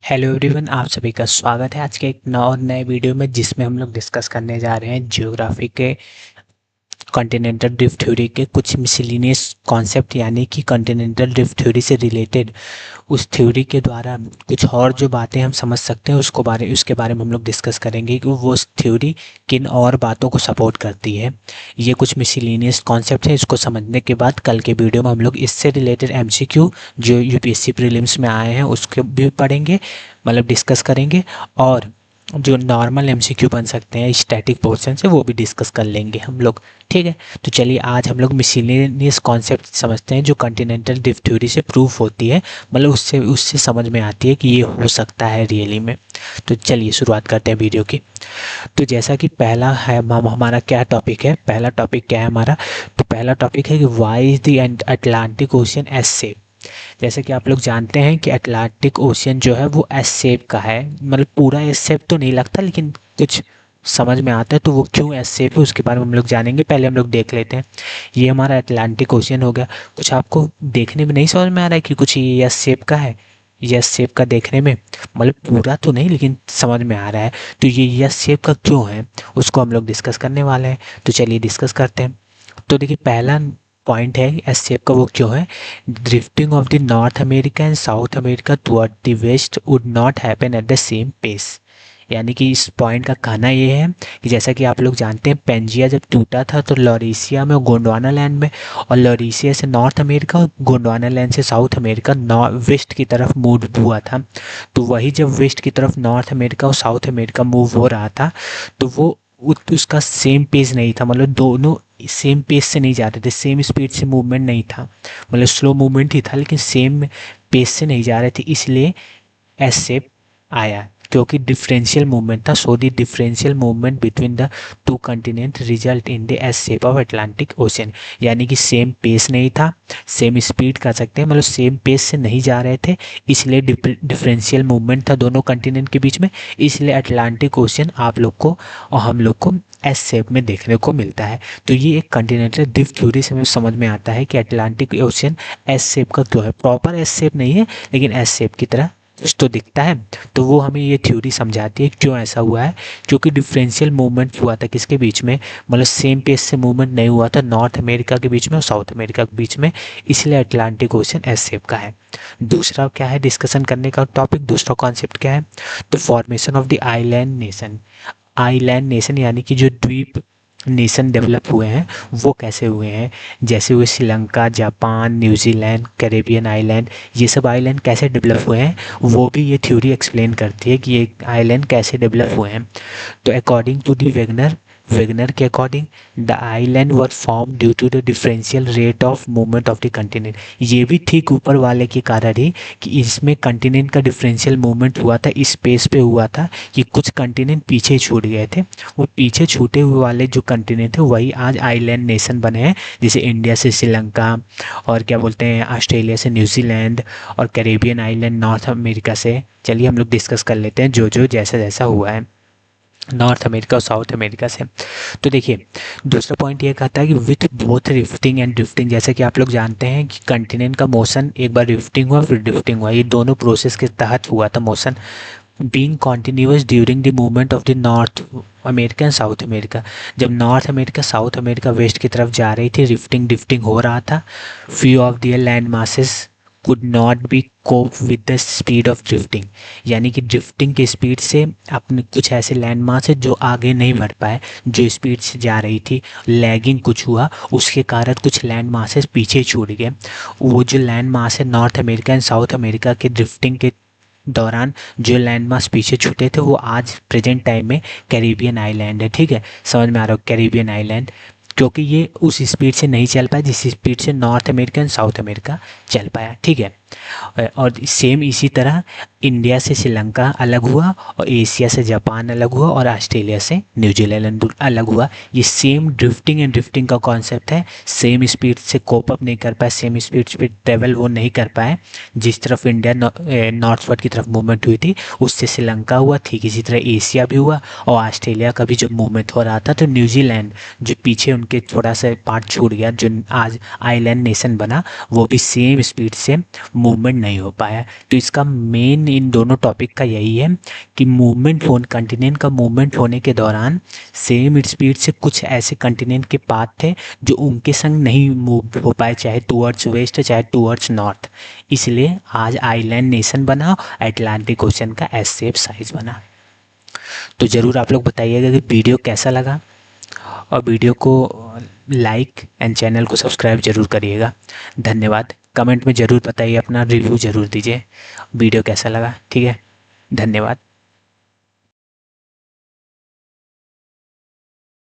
Hello everyone, आप सभी का स्वागत है आज के एक और नए वीडियो में, जिसमें हम लोग डिस्कस करने जा रहे हैं ज्योग्राफी के कॉन्टिनेंटल ड्रिफ्ट थ्योरी के कुछ मिसलिनियस कॉन्सेप्ट, यानी कि कॉन्टिनेंटल ड्रिफ्ट थ्योरी से रिलेटेड उस थ्योरी के द्वारा कुछ और जो बातें हम समझ सकते हैं उसके बारे में हम लोग डिस्कस करेंगे कि वो थ्योरी किन और बातों को सपोर्ट करती है। ये कुछ मिसलिनियस कॉन्सेप्ट है। इसको समझने के बाद कल के वीडियो में हम लोग इससे रिलेटेड एमसीक्यू जो यूपीएससी प्रीलिम्स में आए हैं उसके भी पढ़ेंगे, मतलब डिस्कस करेंगे, और जो नॉर्मल एमसीक्यू बन सकते हैं स्टैटिक पोर्शन से वो भी डिस्कस कर लेंगे हम लोग। ठीक है, तो चलिए आज हम लोग मिसलेनियस कॉन्सेप्ट समझते हैं जो कॉन्टिनेंटल ड्रिफ्ट थ्योरी से प्रूफ होती है, मतलब उससे उससे समझ में आती है कि ये हो सकता है रियली में। तो चलिए शुरुआत करते हैं वीडियो की। तो जैसा कि पहला है हमारा क्या टॉपिक है, पहला टॉपिक क्या है हमारा, तो पहला टॉपिक है कि why is the Atlantic Ocean S shape. जैसे कि आप लोग जानते हैं कि अटलांटिक ओशियन जो है वो एस शेप का है, मतलब पूरा एस शेप तो नहीं लगता लेकिन कुछ समझ में आता है। तो वो क्यों एस शेप है उसके बारे में हम लोग जानेंगे। पहले हम लोग देख लेते हैं, ये हमारा अटलांटिक ओशियन हो गया। कुछ आपको देखने में नहीं समझ में आ रहा है कि कुछ ये एस शेप का है? यस शेप का देखने में, मतलब पूरा तो नहीं लेकिन समझ में आ रहा है। तो ये यस शेप का क्यों है उसको हम लोग डिस्कस करने वाले हैं। तो चलिए डिस्कस करते हैं। तो देखिए पहला पॉइंट है एस शेप का वो क्यों है। Drifting of the North America and South America toward the west would not happen at the same pace. यानी कि इस पॉइंट का कहना ये है कि जैसा कि आप लोग जानते हैं पेंजिया जब टूटा था तो लॉरेशिया में और गोंडवाना लैंड में, और लॉरेशिया से नॉर्थ अमेरिका और गोंडवाना लैंड से साउथ अमेरिका वेस्ट की तरफ मूव हुआ था। तो वही जब वेस्ट की तरफ नॉर्थ अमेरिका और साउथ अमेरिका मूव हो रहा था तो वो उसका सेम पेस नहीं था, मतलब दोनों सेम पेस से नहीं जा रहे थे, सेम स्पीड से मूवमेंट नहीं था, मतलब स्लो मूवमेंट ही था लेकिन सेम पेस से नहीं जा रहे थे, इसलिए एस शेप आया क्योंकि डिफरेंशियल मूवमेंट था। So the differential movement between the two continent result in the S shape of Atlantic ocean. यानी कि सेम पेस नहीं था, सेम स्पीड कर सकते हैं, मतलब सेम पेस से नहीं जा रहे थे, इसलिए डिफरेंशियल मूवमेंट था दोनों कंटिनेंट के बीच में, इसलिए अटलांटिक ओशन आप लोग को और हम लोग को एस शेप में देखने को मिलता है। तो ये एक कॉन्टिनेंटल ड्रिफ्ट थ्योरी से हमें समझ में आता है कि अटलांटिक ओशन एस शेप का क्यों है। प्रॉपर एस शेप नहीं है लेकिन एस शेप की तरह कुछ तो दिखता है। तो वो हमें ये थ्योरी समझाती है क्यों ऐसा हुआ है, क्योंकि डिफरेंशियल मूवमेंट हुआ था किसके बीच में, मतलब सेम पेस से मूवमेंट नहीं हुआ था नॉर्थ अमेरिका के बीच में और साउथ अमेरिका के बीच में, इसलिए अटलांटिक ओशन एस शेप का है। दूसरा क्या है डिस्कशन करने का टॉपिक, दूसरा कॉन्सेप्ट क्या है, तो formation of the island nation. Island nation यानी कि जो द्वीप नेशन डेवलप हुए हैं वो कैसे हुए हैं, जैसे हुए Sri Lanka, Japan, New Zealand, Caribbean island, ये सब आइलैंड कैसे डेवलप हुए हैं वो भी ये थ्योरी एक्सप्लेन करती है कि ये आइलैंड कैसे डेवलप हुए हैं। तो अकॉर्डिंग टू दी वेगनर के according the island were form due to the differential rate of movement of the continent. ये भी ठीक ऊपर वाले के कारण ही कि इसमें कंटिनेंट का डिफरेंशियल मूवमेंट हुआ था, इस स्पेस पे हुआ था कि कुछ कंटिनेंट पीछे छूट गए थे, वो पीछे छूटे हुए वाले जो कंटिनेंट थे वही आज आइलैंड नेशन बने हैं, जैसे इंडिया से श्रीलंका, और क्या बोलते हैं ऑस्ट्रेलिया से न्यूजीलैंड, और कैरेबियन आइलैंड नॉर्थ अमेरिका से। चलिए हम लोग डिस्कस कर लेते हैं जो जो जैसा जैसा हुआ है नॉर्थ अमेरिका और साउथ अमेरिका से। तो देखिए दूसरा पॉइंट ये कहता है कि with both rifting and drifting, जैसे कि आप लोग जानते हैं कि कंटिनेंट का मोशन एक बार रिफ्टिंग हुआ फिर ड्रिफ्टिंग हुआ, ये दोनों प्रोसेस के तहत हुआ था motion, being continuous during the movement of the North America and South America. जब North America South America west की तरफ जा रही थी, रिफ्टिंग ड्रिफ्टिंग हो रहा था, few of their land masses could not be cope with the speed of drifting। यानी कि ड्रिफ्टिंग की स्पीड से अपने कुछ ऐसे लैंड मास है जो आगे नहीं बढ़ पाए, जो स्पीड से जा रही थी, लैगिंग कुछ हुआ, उसके कारण कुछ लैंड मासेस पीछे छूट गए। वो जो लैंड मास है north America and South America के ड्रिफ्टिंग के दौरान जो लैंड मास पीछे छूटे थे वो आज प्रेजेंट टाइम में कैरिबियन आइलैंड है। ठीक है, समझ में आ रहा हो, कैरिबियन आइलैंड, क्योंकि ये उस स्पीड से नहीं चल पाया जिस स्पीड से north America and South America चल पाया। ठीक है, और सेम इसी तरह इंडिया से श्रीलंका अलग हुआ, और एशिया से जापान अलग हुआ, और ऑस्ट्रेलिया से न्यूजीलैंड अलग हुआ। ये सेम ड्रिफ्टिंग एंड ड्रिफ्टिंग का कॉन्सेप्ट है, सेम स्पीड से कोप अप नहीं कर पाए, सेम स्पीड पे ट्रेवल वो नहीं कर पाए, जिस तरफ इंडिया नॉर्थवर्ड की तरफ मूवमेंट हुई थी उससे श्रीलंका हुआ, ठीक इसी तरह एशिया भी हुआ, और ऑस्ट्रेलिया का भी जब मूवमेंट हो रहा था तो न्यूजीलैंड जो पीछे उनके थोड़ा सा पार्ट छूट गया जो आज आइलैंड नेशन बना, वो भी सेम स्पीड से मूवमेंट नहीं हो पाया। तो इसका मेन इन दोनों टॉपिक का यही है कि मूवमेंट कंटिनेंट का मूवमेंट होने के दौरान सेम स्पीड से कुछ ऐसे कंटिनेंट के पाथ थे जो उनके संग नहीं मूव हो पाए, चाहे टूवर्ड्स वेस्ट चाहे टूवर्ड्स नॉर्थ। इसलिए आज आइलैंड नेशन बना, अटलांटिक ओशन का एस शेप साइज बना। तो ज़रूर आप लोग बताइएगा कि वीडियो कैसा लगा, और वीडियो को लाइक एंड चैनल को सब्सक्राइब जरूर करिएगा। धन्यवाद। कमेंट में ज़रूर बताइए, अपना रिव्यू ज़रूर दीजिए वीडियो कैसा लगा। ठीक है, धन्यवाद।